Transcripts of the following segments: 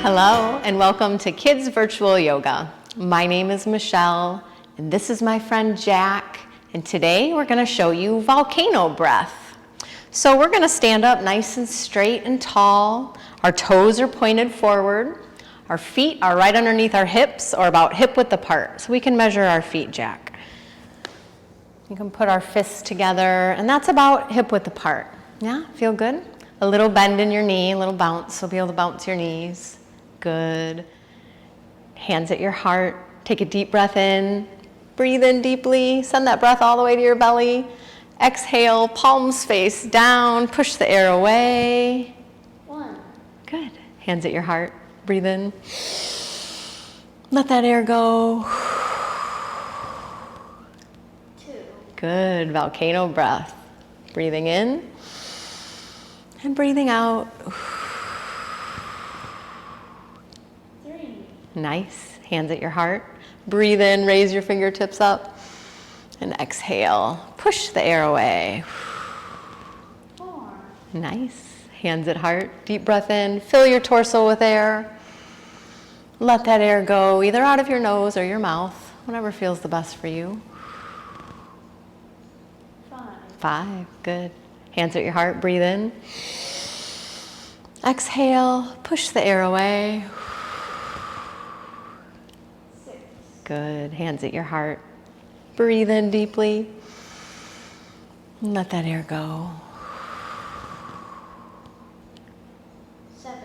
Hello and welcome to Kids Virtual Yoga. My name is Michelle and this is my friend Jack, and today we're going to show you volcano breath. So we're going to stand up nice and straight and tall. Our toes are pointed forward. Our feet are right underneath our hips or about hip width apart. So we can measure our feet, Jack. You can put our fists together and that's about hip width apart. Yeah, feel good? A little bend in your knee, a little bounce, so be able to bounce your knees. Good. Hands at your heart. Take a deep breath in. Breathe in deeply. Send that breath all the way to your belly. Exhale, palms face down. Push the air away. 1. Good. Hands at your heart. Breathe in. Let that air go. 2. Good. Volcano breath. Breathing in and breathing out. 3. Nice. Hands at your heart. Breathe in, raise your fingertips up. And exhale. Push the air away. 4. Nice. Hands at heart. Deep breath in. Fill your torso with air. Let that air go either out of your nose or your mouth, whatever feels the best for you. 5. 5. Good. Hands at your heart. Breathe in. Exhale. Push the air away. 6. Good. Hands at your heart. Breathe in deeply. And let that air go. 7.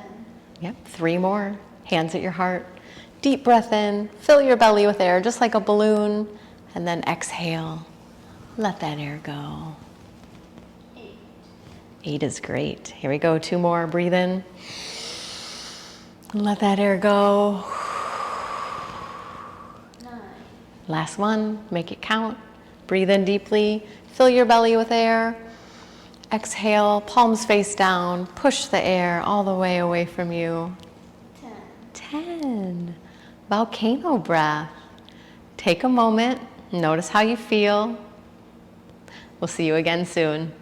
Yep. 3 more. Hands at your heart. Deep breath in. Fill your belly with air, just like a balloon. And then exhale. Let that air go. 8. 8 is great. Here we go. 2 more. Breathe in. Let that air go. 9. Last one. Make it count. Breathe in deeply. Fill your belly with air. Exhale. Palms face down. Push the air all the way away from you. 10. 10. Volcano breath. Take a moment. Notice how you feel. We'll see you again soon.